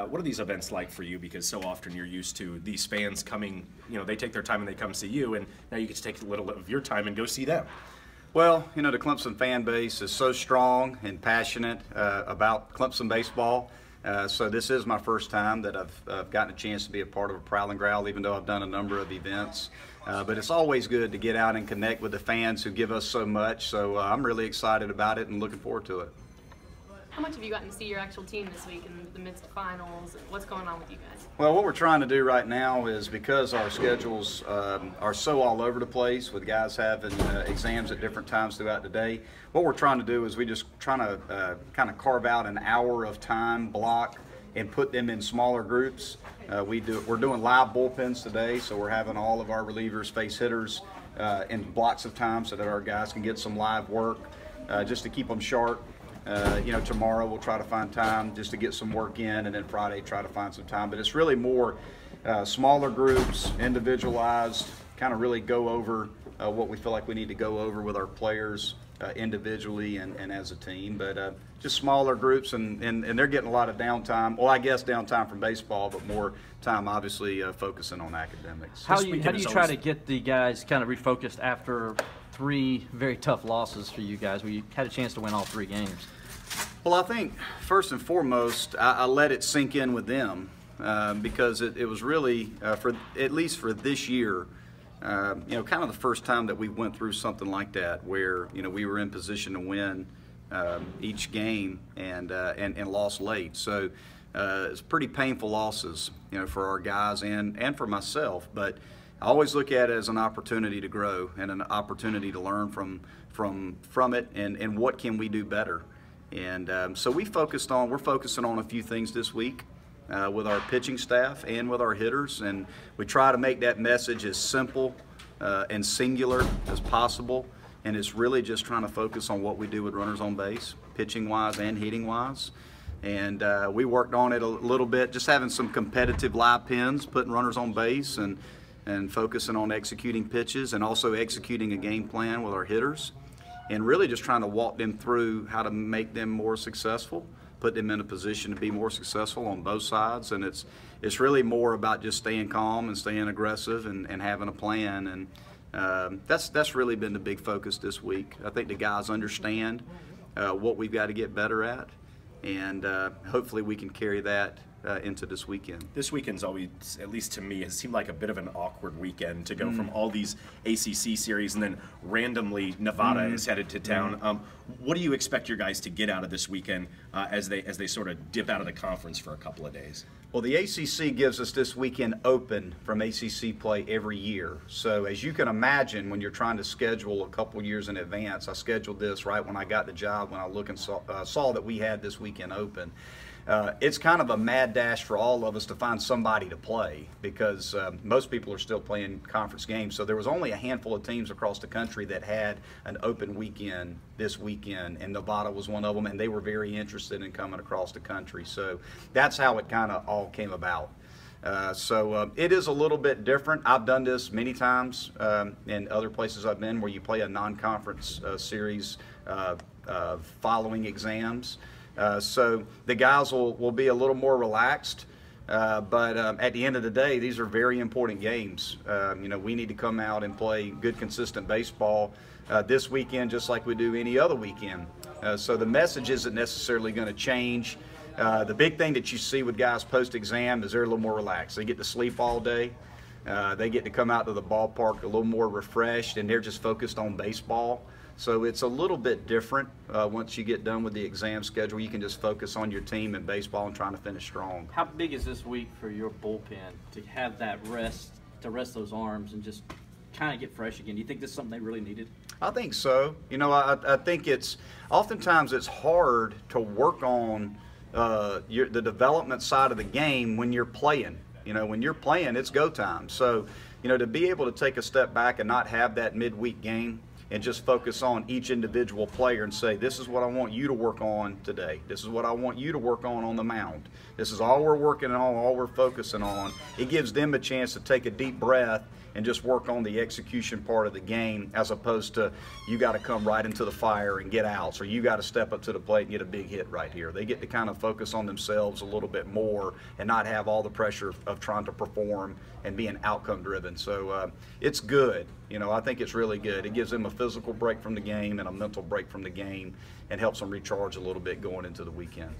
What are these events like for you? Because so often you're used to these fans coming, they take their time and they come see you, and now you get to take a little of your time and go see them. Well, the Clemson fan base is so strong and passionate about Clemson baseball. So this is my first time that I've gotten a chance to be a part of a Prowl and Growl, even though I've done a number of events. But it's always good to get out and connect with the fans who give us so much. So I'm really excited about it and looking forward to it. How much have you gotten to see your actual team this week in the midst of finals? What's going on with you guys? Well, what we're trying to do right now is, because our schedules are so all over the place with guys having exams at different times throughout the day, what we're trying to do is we just trying to kind of carve out an hour of time block and put them in smaller groups. We're doing live bullpens today, so we're having all of our relievers face hitters in blocks of time so that our guys can get some live work just to keep them sharp. Tomorrow we'll try to find time just to get some work in, and then Friday try to find some time. But it's really more smaller groups, individualized, kind of really go over what we feel like we need to go over with our players individually and as a team. But just smaller groups, and they're getting a lot of downtime. Well, I guess downtime from baseball, but more time obviously focusing on academics. How do you try to get the guys kind of refocused after 3 very tough losses for you guys, where you had a chance to win all 3 games? Well, I think first and foremost, I let it sink in with them because it was really, at least for this year, kind of the first time that we went through something like that, where we were in position to win each game and lost late. So it's pretty painful losses, for our guys and for myself. But I always look at it as an opportunity to grow and an opportunity to learn from it and what can we do better. And so we're focusing on a few things this week with our pitching staff and with our hitters, and we try to make that message as simple and singular as possible. And it's really just trying to focus on what we do with runners on base, pitching-wise and hitting-wise. And we worked on it a little bit, just having some competitive live pins, putting runners on base, and focusing on executing pitches and also executing a game plan with our hitters, and really just trying to walk them through how to make them more successful, put them in a position to be more successful on both sides. And it's really more about just staying calm and staying aggressive and having a plan. And that's really been the big focus this week. I think the guys understand what we've got to get better at, and hopefully we can carry that into this weekend. This weekend's always, at least to me, has seemed like a bit of an awkward weekend to go from all these ACC series, and then randomly Nevada is headed to town. What do you expect your guys to get out of this weekend as they sort of dip out of the conference for a couple of days? Well, the ACC gives us this weekend open from ACC play every year. So as you can imagine, when you're trying to schedule a couple years in advance, I scheduled this right when I got the job, when I looked and saw that we had this weekend open. It's kind of a mad dash for all of us to find somebody to play, because most people are still playing conference games. So there was only a handful of teams across the country that had an open weekend this weekend, and Nevada was one of them, and they were very interested in coming across the country. So that's how it kind of all came about. So it is a little bit different. I've done this many times in other places I've been, where you play a non-conference series following exams. So the guys will be a little more relaxed, but at the end of the day, these are very important games. We need to come out and play good, consistent baseball this weekend, just like we do any other weekend. So the message isn't necessarily going to change. The big thing that you see with guys post-exam is they're a little more relaxed. They get to sleep all day. They get to come out to the ballpark a little more refreshed, and they're just focused on baseball. So it's a little bit different. Once you get done with the exam schedule, you can just focus on your team and baseball and trying to finish strong. How big is this week for your bullpen to have that rest, to rest those arms and just kind of get fresh again? Do you think this is something they really needed? I think so. I think oftentimes it's hard to work on the development side of the game when you're playing. When you're playing, it's go time. So, to be able to take a step back and not have that midweek game and just focus on each individual player and say, this is what I want you to work on today. This is what I want you to work on the mound. This is all we're working on, all we're focusing on. It gives them a chance to take a deep breath and just work on the execution part of the game, as opposed to you got to come right into the fire and get outs, or you got to step up to the plate and get a big hit right here. They get to kind of focus on themselves a little bit more and not have all the pressure of trying to perform and being outcome driven. So it's good. I think it's really good. It gives them a physical break from the game and a mental break from the game, and helps them recharge a little bit going into the weekend.